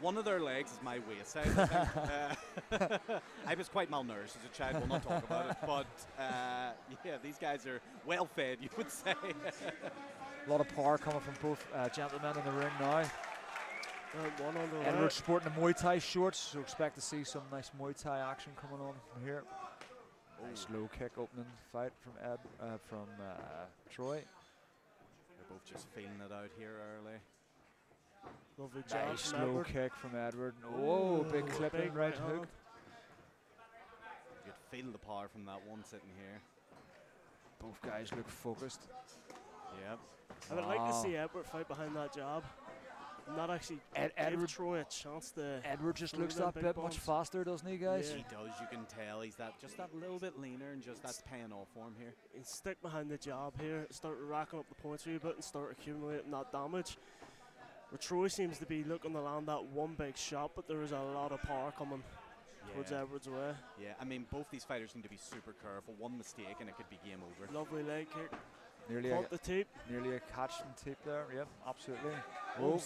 One of their legs is my waist size, I think. I was quite malnourished as a child, we'll not talk about it, but yeah, these guys are well fed, you would say. A lot of power coming from both gentlemen in the ring now. One on the Edward's sporting the Muay Thai shorts, so expect to see some nice Muay Thai action coming on from here. Nice low kick opening fight from Troy. They're both just feeling it out here early. Lovely jab Nice from low Edward. kick from Edward. Oh, big clip in right hook. You could feel the power from that one sitting here. Both guys look focused. Yep. I would like to see Edward fight behind that jab. Not actually give Troy a chance to. Edward just looks that bit much faster, doesn't he, guys? Yeah. He does. You can tell he's just that little bit leaner, and just that's paying off for him here. He'll stick behind the jab here, start racking up the points a wee bit, and start accumulating that damage. Where Troy seems to be looking to land that one big shot, but there is a lot of power coming towards Edward's way. Yeah, I mean, both these fighters need to be super careful. One mistake and it could be game over. Lovely leg kick. Nearly the tape. Nearly a catch from tape there. Yep, absolutely. Oh,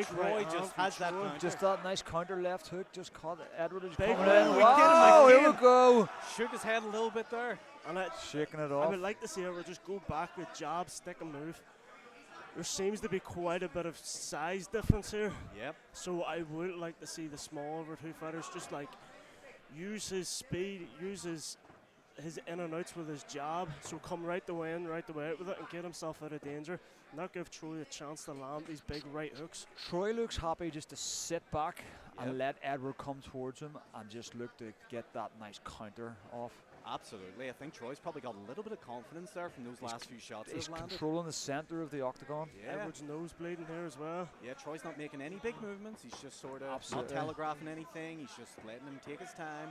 Troy just has that counter. Just that nice counter left hook. Just caught Edward is big coming in. Wow, here we go. Shook his head a little bit there. And shaking it off. I would like to see Edward just go back with jab, stick and move. There seems to be quite a bit of size difference here. Yep. So I would like to see the smaller two fighters just like use his speed, use his in and outs with his jab, so come right the way in, right the way out with it and get himself out of danger. Not give Troy a chance to land these big right hooks. Troy looks happy just to sit back and let Edward come towards him and just look to get that nice counter off. Absolutely. I think Troy's probably got a little bit of confidence there from those last few shots he's that have landed. Controlling the center of the octagon. Yeah. Edward's nose bleeding here as well. Yeah, Troy's not making any big movements. He's just sort of not telegraphing anything. He's just letting him take his time,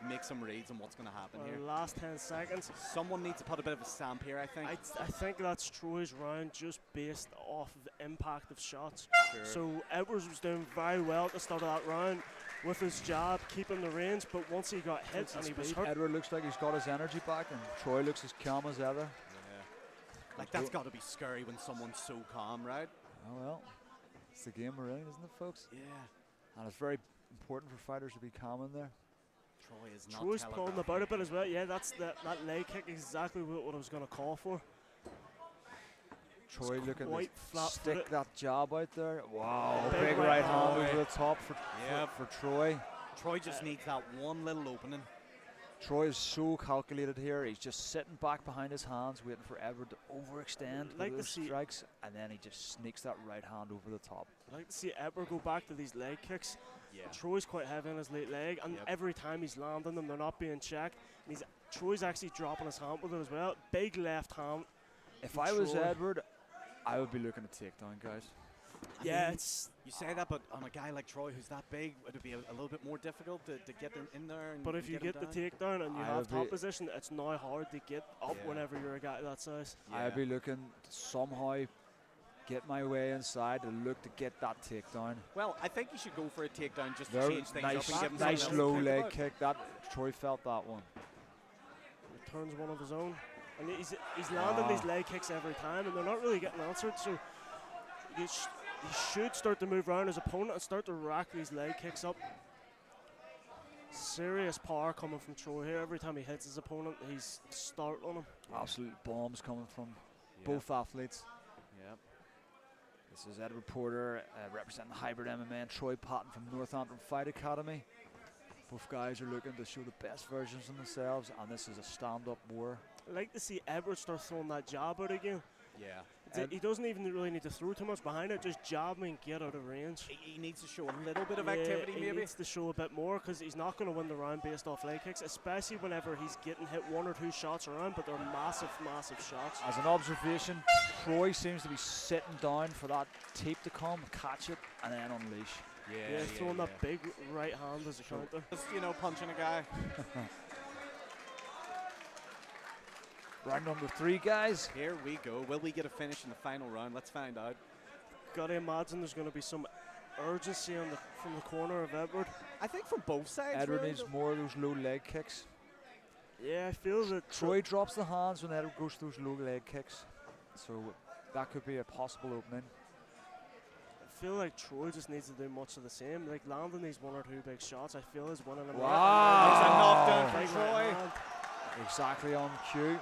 make some reads on what's going to happen here. Last 10 seconds. Someone needs to put a bit of a stamp here, I think. I think that's Troy's round just based off of the impact of shots. Sure. So Edwards was doing very well at the start of that round with his jab, keeping the range, but once he got hit and he was hurt. Edward looks like he's got his energy back and Troy looks as calm as ever. Yeah. Like that's got to be scary when someone's so calm, right? Oh well, it's the game we're in, isn't it, folks? Yeah. And it's very important for fighters to be calm in there. Troy is not Troy's pulling about a bit as well. Yeah, that's that leg kick is exactly what I was going to call for. Troy looking to flat stick that jab out there. Wow, big right hand over the top for Troy. Troy just needs that one little opening. Troy is so calculated here. He's just sitting back behind his hands, waiting for Edward to overextend with those strikes, and then he just sneaks that right hand over the top. I'd like to see Edward go back to these leg kicks. Yeah. Troy's quite heavy on his late leg, and every time he's landing them, they're not being checked. And Troy's actually dropping his hand with it as well. Big left hand. If I was Edward, I would be looking to take down, guys. Yeah, you say that, but on a guy like Troy who's that big, it would be a little bit more difficult to get in there. And but if you get the takedown and you have top position, it's now hard to get up whenever you're a guy that size. I'd be looking to somehow get my way inside and look to get that takedown. Well, I think you should go for a takedown just to change things up and give him nice low leg kick. That Troy felt that one. He turns one of his own, and he's landing these leg kicks every time, and they're not really getting answered. So he should start to move around his opponent and start to rack these leg kicks up. Serious power coming from Troy here. Every time he hits his opponent, he's startling him. Absolute bombs coming from both athletes. Yep. This is Edward Porter representing Hybrid MMA and Troy Patton from Northampton Fight Academy. Both guys are looking to show the best versions of themselves, and this is a stand-up war. I'd like to see Edward start throwing that jab out again. Yeah. He doesn't even really need to throw too much behind it, just jab me and get out of range. He needs to show a little bit of activity, maybe. He needs to show a bit more because he's not going to win the round based off leg kicks, especially whenever he's getting hit one or two shots around, but they're massive, massive shots. As an observation, Troy seems to be sitting down for that tape to come, catch it, and then unleash. Yeah, throwing that big right hand as a counter. Just, punching a guy. Round number 3, guys. Here we go. Will we get a finish in the final round? Let's find out. Gotta imagine there's going to be some urgency from the corner of Edward. I think from both sides. Edward really needs more of those low leg kicks. Yeah, I feel that Troy drops the hands when Edward goes to those low leg kicks. So that could be a possible opening. I feel like Troy just needs to do much of the same. Like landing these 1 or 2 big shots, I feel is winning them. Wow. There's a knockdown Big from right Troy. hand. Exactly on cue.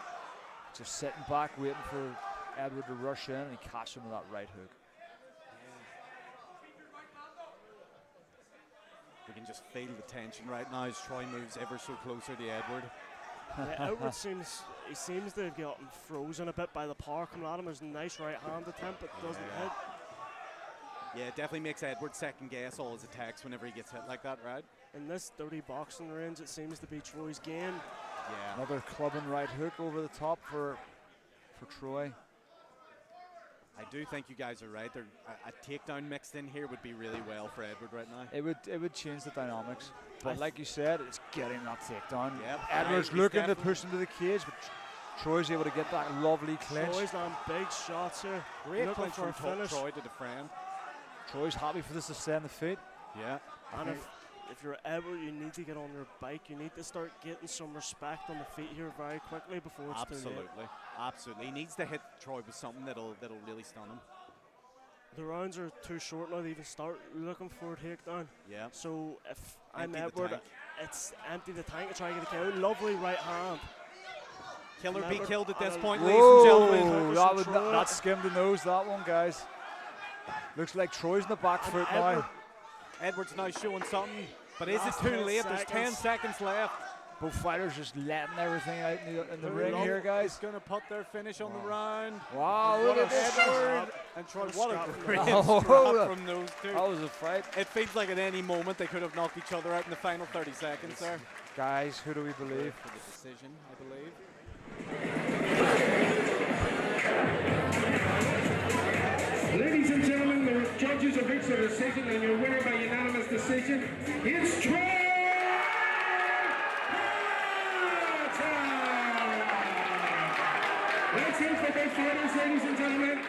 Just sitting back, waiting for Edward to rush in, and he catches him with that right hook. We can just feel the tension right now as Troy moves ever so closer to Edward. Yeah, Edward seems to have gotten frozen a bit by the power coming at him. There's a nice right hand attempt, but doesn't hit. Yeah, it definitely makes Edward second guess all his attacks whenever he gets hit like that, right? In this dirty boxing range, it seems to be Troy's game. Yeah. Another clubbing right hook over the top for Troy. I do think you guys are right. A takedown mixed in here would be really well for Edward right now. It would change the dynamics. But like you said, it's getting that takedown. Yep. Edward's He's looking to definitely- push into the cage, but Troy's able to get that lovely clinch. Troy's landing big shots here. Great Looking clinch for a from finish. Troy to defend. Troy's happy for this to stay on the feet. Yeah. And if you're Edward, you need to get on your bike. You need to start getting some respect on the feet here very quickly before it's too late. Absolutely. Absolutely. He needs to hit Troy with something that'll really stun him. The rounds are too short now to even start looking for a takedown. Yeah. So if I'm Empty the Edward, tank. it's empty the tank to try and get a KO. Lovely right hand. Killer be Remember- killed at this and point, ladies and gentlemen. Whoa, Focus on Troy. that skimmed the nose, that one, guys. Looks like Troy's in the back And foot Edward- now. Edward's now showing something, but is it Last too 10 late? There's 10 seconds. seconds left. Both fighters just letting everything out in the Who ring here, He's guys. going to put their finish on the round. Wow, look What at a this. scrap. And Troy, What a what scrap a from great that. scrap Oh, from those two. That was a fight. It feels like at any moment they could have knocked each other out in the final 30 seconds there. Guys, who do we believe? For the decision, I believe. Ladies and gentlemen, the judges have reached a decision, and your winner by unanimous decision is Troy! That's it for both fighters, ladies and gentlemen.